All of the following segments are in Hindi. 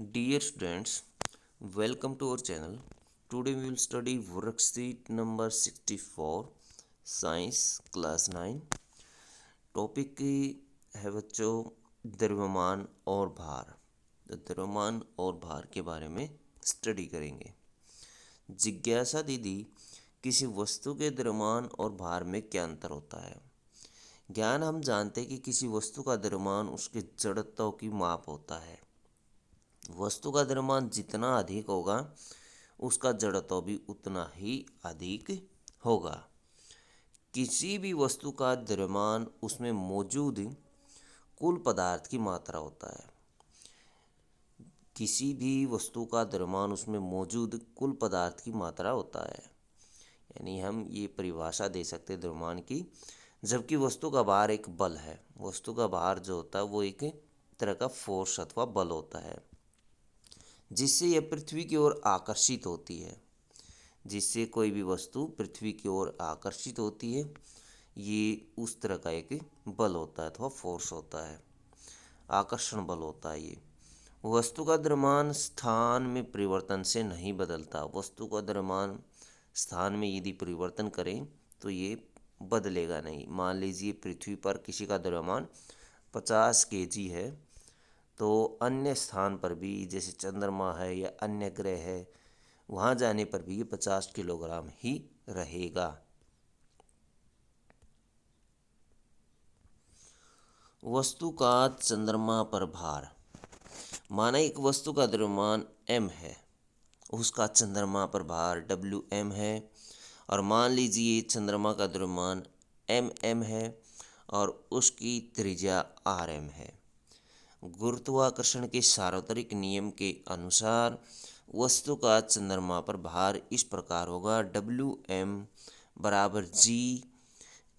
Dear students, welcome to our channel. Today we will study worksheet number 64, Science class 9. Topic की है बच्चों द्रव्यमान और भार। तो द्रव्यमान और भार के बारे में स्टडी करेंगे। जिज्ञासा दीदी, किसी वस्तु के द्रव्यमान और भार में क्या अंतर होता है? ज्ञान हम जानते हैं कि किसी वस्तु का द्रव्यमान उसके जड़त्व की माप होता है। वस्तु का द्रव्यमान जितना अधिक होगा उसका जड़त्व भी उतना ही अधिक होगा। किसी भी वस्तु का द्रव्यमान उसमें मौजूद कुल पदार्थ की मात्रा होता है। किसी भी वस्तु का द्रव्यमान उसमें मौजूद कुल पदार्थ की मात्रा होता है। यानी हम ये परिभाषा दे सकते हैं द्रव्यमान की। जबकि वस्तु का भार एक बल है। वस्तु का भार जो होता है वो एक तरह का फोर्स अथवा बल होता है, जिससे यह पृथ्वी की ओर आकर्षित होती है। जिससे कोई भी वस्तु पृथ्वी की ओर आकर्षित होती है, ये उस तरह का एक बल होता है अथवा फोर्स होता है, आकर्षण बल होता है। ये वस्तु का द्रव्यमान स्थान में परिवर्तन से नहीं बदलता। वस्तु का द्रव्यमान स्थान में यदि परिवर्तन करें तो ये बदलेगा नहीं। मान लीजिए पृथ्वी पर किसी का द्रव्यमान 50 kg है, तो अन्य स्थान पर भी जैसे चंद्रमा है या अन्य ग्रह है, वहाँ जाने पर भी ये 50 किलोग्राम ही रहेगा। वस्तु का चंद्रमा पर भार। माना एक वस्तु का द्रव्यमान m है, उसका चंद्रमा पर भार Wm है। और मान लीजिए चंद्रमा का द्रव्यमान mm है और उसकी त्रिज्या rm है। गुरुत्वाकर्षण के सार्वत्रिक नियम के अनुसार वस्तु का चंद्रमा पर भार इस प्रकार होगा: Wm बराबर G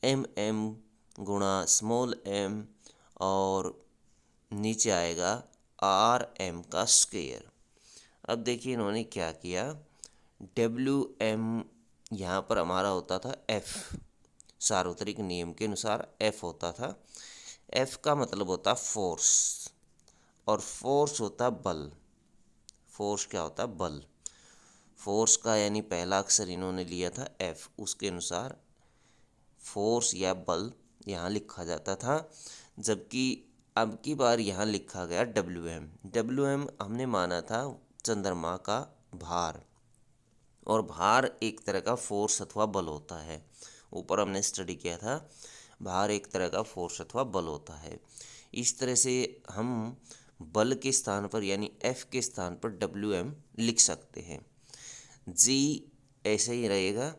mm गुणा स्मॉल m और नीचे आएगा Rm का स्क्वायर। अब देखिए इन्होंने क्या किया। Wm यहाँ पर हमारा होता था F, सार्वत्रिक नियम के अनुसार F होता था। F का मतलब होता फोर्स और फोर्स होता बल। फोर्स क्या होता है? बल। फोर्स का यानी पहला अक्षर इन्होंने लिया था F, उसके अनुसार फोर्स या बल यहाँ लिखा जाता था। जबकि अब की बार यहाँ लिखा गया Wm। Wm हमने माना था चंद्रमा का भार, और भार एक तरह का फोर्स अथवा बल होता है। ऊपर हमने स्टडी किया था, भार एक तरह का फोर्स अथवा बल होता है। इस तरह से हम बल के स्थान पर यानी F के स्थान पर Wm लिख सकते हैं। G ऐसे ही रहेगा,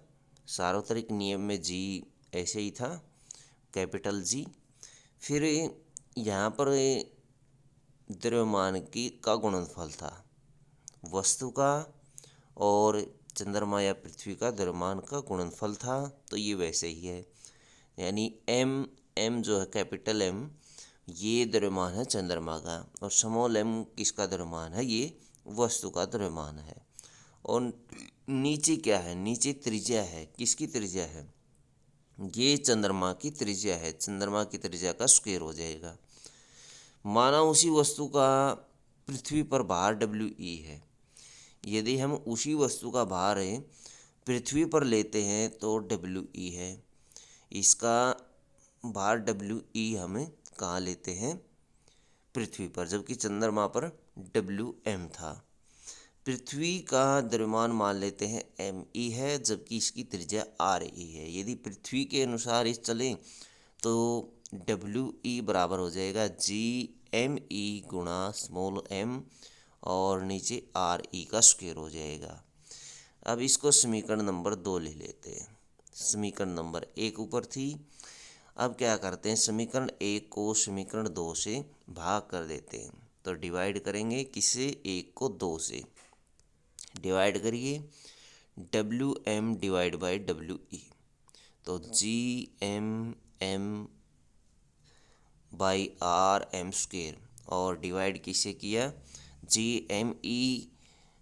सार्वत्रिक नियम में G ऐसे ही था, कैपिटल G। फिर यहाँ पर द्रव्यमान की का गुणनफल था वस्तु का, और चंद्रमा या पृथ्वी का द्रव्यमान का गुणनफल था, तो ये वैसे ही है। यानी m जो है कैपिटल M, ये द्रव्यमान है चंद्रमा का, और स्मॉल m किसका द्रव्यमान है? ये वस्तु का द्रव्यमान है। और नीचे क्या है? नीचे त्रिज्या है। किसकी त्रिज्या है? ये चंद्रमा की त्रिज्या है। चंद्रमा की त्रिज्या का स्क्वायर हो जाएगा। माना उसी वस्तु का पृथ्वी पर भार We है। यदि हम उसी वस्तु का भार है पृथ्वी पर लेते हैं तो We है। इसका भार We हमें कहाँ लेते हैं? पृथ्वी पर, जबकि चंद्रमा पर Wm था। पृथ्वी का द्रव्यमान मान लेते हैं Me है, जबकि इसकी त्रिज्या Re है। यदि पृथ्वी के अनुसार इस चलें तो We बराबर हो जाएगा Gme गुणा स्मॉल m और नीचे Re का स्क्वायर हो जाएगा। अब इसको समीकरण नंबर 2 ले लेते हैं। समीकरण नंबर 1 ऊपर थी। अब क्या करते हैं, समीकरण 1 को समीकरण 2 से भाग कर देते हैं। तो डिवाइड करेंगे किससे? 1 को 2 से। डिवाइड करिए Wm डिवाइड बाई We, तो Gmm बाई Rm स्क्वायर, और डिवाइड किससे किया? Gme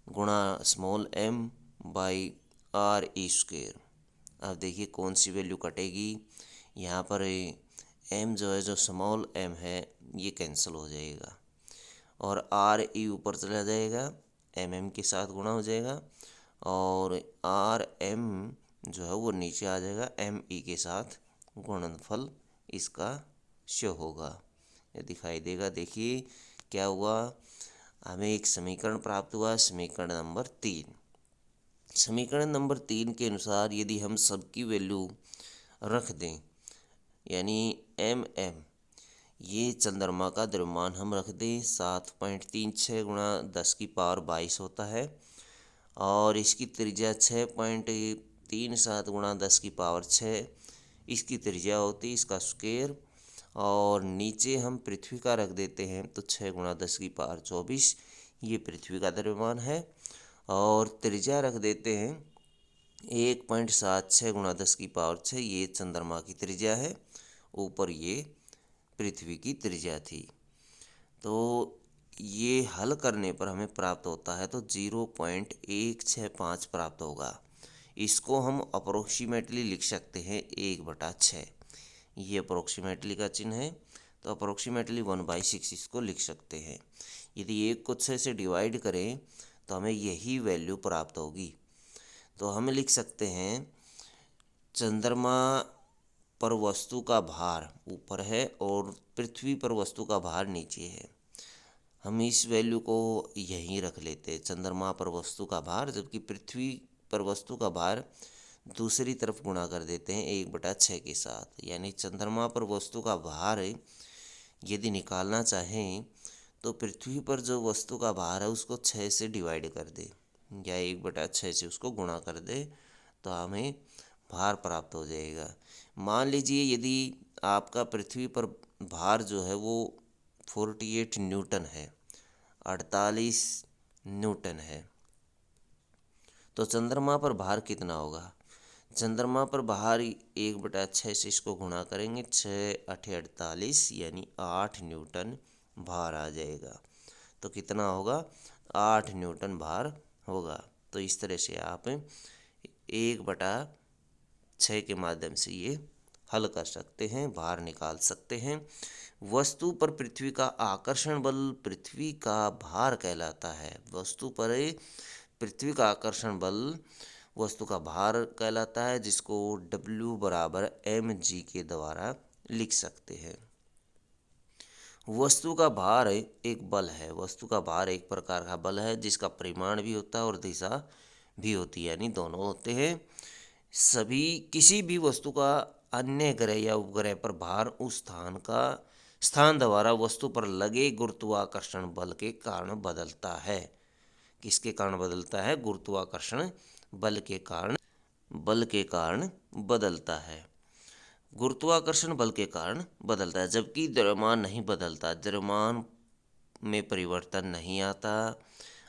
गुणा small m by Re square. अब देखिए कौन सी वैल्यू कटेगी। यहाँ पर m जो है, जो स्मॉल m है, ये कैंसिल हो जाएगा, और आर ई ऊपर चला जाएगा, एम एम के साथ गुणा हो जाएगा, और आर एम जो है वो नीचे आ जाएगा, एम ई के साथ गुणनफल इसका शो होगा, ये दिखाई देगा। देखिए क्या हुआ, हमें एक समीकरण प्राप्त हुआ, समीकरण नंबर 3। समीकरण नंबर 3 के अनुसार यदि हम सबकी वैल्यू रख दें, यानी एम एम ये चंद्रमा का द्रव्यमान हम रख दें 7.36 गुणा 10 की पावर 22 होता है, और इसकी त्रिज्या 6.37 गुणा 10 की पावर 6 इसकी त्रिज्या होती है, इसका स्क्वायर, और नीचे हम पृथ्वी का रख देते हैं तो 6 गुणा 10 की पावर 24 ये पृथ्वी का द्रव्यमान है, और त्रिज्या रख देते हैं 1.76 गुणा 10 की पावर 6 ये चंद्रमा की त्रिज्या है, ऊपर ये पृथ्वी की त्रिज्या थी। तो ये हल करने पर हमें प्राप्त होता है तो 0.165 प्राप्त होगा। इसको हम अप्रोक्सीमेटली लिख सकते हैं 1/6, ये अप्रोक्सीमेटली का चिन्ह है, तो अप्रोक्सीमेटली 1/6 इसको लिख सकते हैं। यदि 1 को 6 से डिवाइड करें तो हमें यही वैल्यू प्राप्त होगी। तो हम लिख सकते हैं चंद्रमा पर वस्तु का भार ऊपर है और पृथ्वी पर वस्तु का भार नीचे है। हम इस वैल्यू को यहीं रख लेते हैं, चंद्रमा पर वस्तु का भार, जबकि पृथ्वी पर वस्तु का भार दूसरी तरफ गुणा कर देते हैं 1/6 के साथ। यानी चंद्रमा पर वस्तु का भार यदि निकालना चाहें तो पृथ्वी पर जो वस्तु का भार है उसको 6 से डिवाइड कर दे, या 1/6 से उसको गुणा कर दे, तो हमें भार प्राप्त हो जाएगा। मान लीजिए यदि आपका पृथ्वी पर भार जो है वो 48 न्यूटन है, 48 न्यूटन है, तो चंद्रमा पर भार कितना होगा? चंद्रमा पर भार 1/6 से इसको गुणा करेंगे, 6×8 = 48 यानी 8 न्यूटन भार आ जाएगा। तो कितना होगा? 8 न्यूटन भार होगा। तो इस तरह से आप 1/6 के माध्यम से ये हल कर सकते हैं, भार निकाल सकते हैं। वस्तु पर पृथ्वी का आकर्षण बल पृथ्वी का भार कहलाता है। वस्तु पर पृथ्वी का आकर्षण बल वस्तु का भार कहलाता है, जिसको W = mg के द्वारा लिख सकते हैं। वस्तु का भार एक बल है। वस्तु का भार एक प्रकार का बल है जिसका परिमाण भी होता है और दिशा भी होती है, यानी दोनों होते हैं। किसी भी वस्तु का अन्य ग्रह या उपग्रह पर भार उस स्थान द्वारा वस्तु पर लगे गुरुत्वाकर्षण बल के कारण बदलता है। किसके कारण बदलता है? गुरुत्वाकर्षण बल के कारण बदलता है। गुरुत्वाकर्षण बल के कारण बदलता है, जबकि द्रव्यमान नहीं बदलता, द्रव्यमान में परिवर्तन नहीं आता।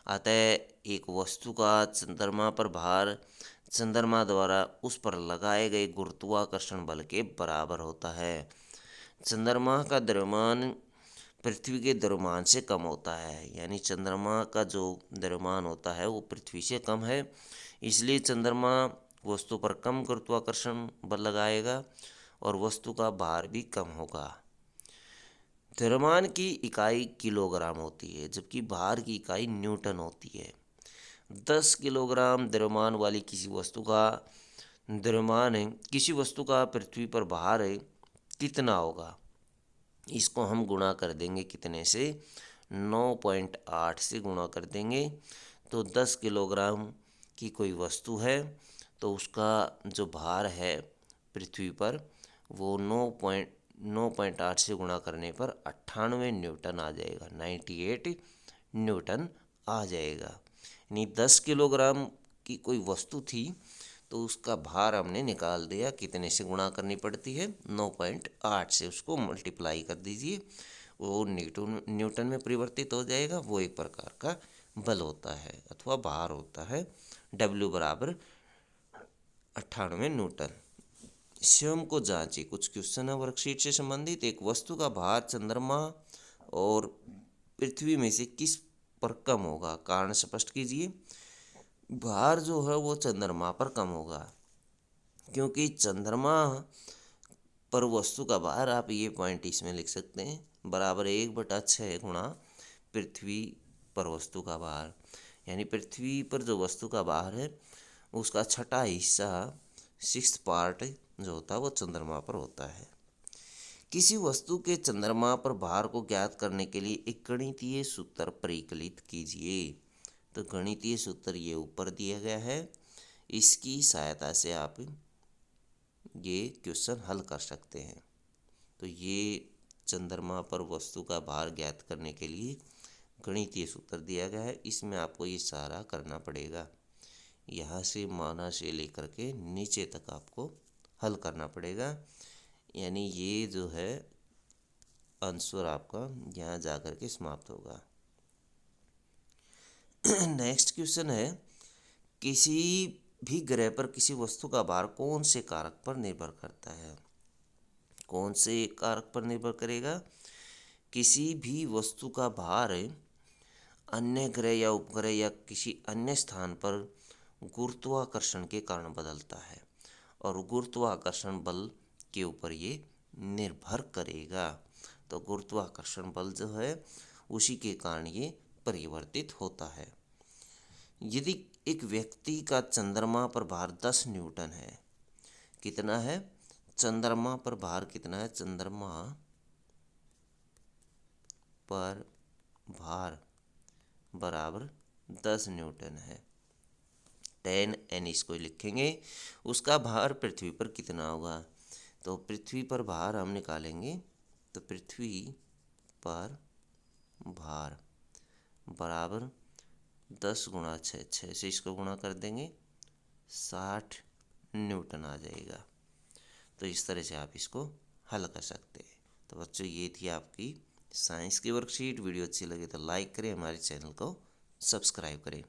अतः एक वस्तु का चंद्रमा पर भार चंद्रमा द्वारा उस पर लगाए गए गुरुत्वाकर्षण बल के बराबर होता है। चंद्रमा का द्रव्यमान पृथ्वी के द्रव्यमान से कम होता है, यानी चंद्रमा का जो द्रव्यमान होता है वो पृथ्वी से कम है, इसलिए चंद्रमा वस्तु पर कम गुरुत्वाकर्षण बल लगाएगा और वस्तु का भार भी कम होगा। द्रव्यमान की इकाई किलोग्राम होती है, जबकि भार की इकाई न्यूटन होती है। 10 किलोग्राम द्रव्यमान वाली किसी वस्तु का पृथ्वी पर भार कितना होगा? इसको हम गुणा कर देंगे कितने से? 9.8 से गुणा कर देंगे। तो 10 किलोग्राम की कोई वस्तु है तो उसका जो भार है पृथ्वी पर वो 9.8 से गुणा करने पर 98 न्यूटन आ जाएगा, 98 न्यूटन आ जाएगा। यानी 10 किलोग्राम की कोई वस्तु थी तो उसका भार हमने निकाल दिया, कितने से गुणा करनी पड़ती है? 9.8 से, उसको मल्टीप्लाई कर दीजिए, वो न्यूटन में परिवर्तित हो जाएगा। वो एक प्रकार का बल होता है अथवा भार होता है। W = 98 Newton. स्वयं को जांचिए। कुछ क्वेश्चन है वर्कशीट से संबंधित। एक वस्तु का भार चंद्रमा और पृथ्वी में से किस पर कम होगा? कारण स्पष्ट कीजिए। भार जो है वो चंद्रमा पर कम होगा, क्योंकि चंद्रमा पर वस्तु का भार, आप ये पॉइंट इसमें लिख सकते हैं, बराबर 1/6 गुणा पृथ्वी पर वस्तु का भार, यानी पृथ्वी पर जो वस्तु का भार है उसका छठा हिस्सा, 6th पार्ट जो होता है वो चंद्रमा पर होता है। किसी वस्तु के चंद्रमा पर भार को ज्ञात करने के लिए एक गणितीय सूत्र परिकलित कीजिए। तो गणितीय सूत्र ये ऊपर दिया गया है, इसकी सहायता से आप ये क्वेश्चन हल कर सकते हैं। तो ये चंद्रमा पर वस्तु का भार ज्ञात करने के लिए गणितीय सूत्र दिया गया है, इसमें आपको ये सारा करना पड़ेगा। यहाँ से माना से लेकर के नीचे तक आपको हल करना पड़ेगा, यानी ये जो है आंसर आपका यहाँ जा कर के समाप्त होगा। नेक्स्ट क्वेश्चन है, किसी भी ग्रह पर किसी वस्तु का भार कौन से कारक पर निर्भर करता है? कौन से कारक पर निर्भर करेगा? किसी भी वस्तु का भार अन्य ग्रह या उपग्रह या किसी अन्य स्थान पर गुरुत्वाकर्षण के कारण बदलता है, और गुरुत्वाकर्षण बल के ऊपर ये निर्भर करेगा। तो गुरुत्वाकर्षण बल जो है उसी के कारण ये परिवर्तित होता है। यदि एक व्यक्ति का चंद्रमा पर भार 10 न्यूटन है, कितना है? चंद्रमा पर भार कितना है? चंद्रमा पर भार बराबर 10 न्यूटन है। 10 n इसको लिखेंगे। उसका भार पृथ्वी पर कितना होगा? तो पृथ्वी पर भार हम निकालेंगे, तो पृथ्वी पर भार बराबर 10 गुणा 6, 6 से इसको गुणा कर देंगे, 60 न्यूटन आ जाएगा। तो इस तरह से आप इसको हल कर सकते हैं। तो बच्चों ये थी आपकी साइंस की वर्कशीट। वीडियो अच्छी लगे तो लाइक करें, हमारे चैनल को सब्सक्राइब करें।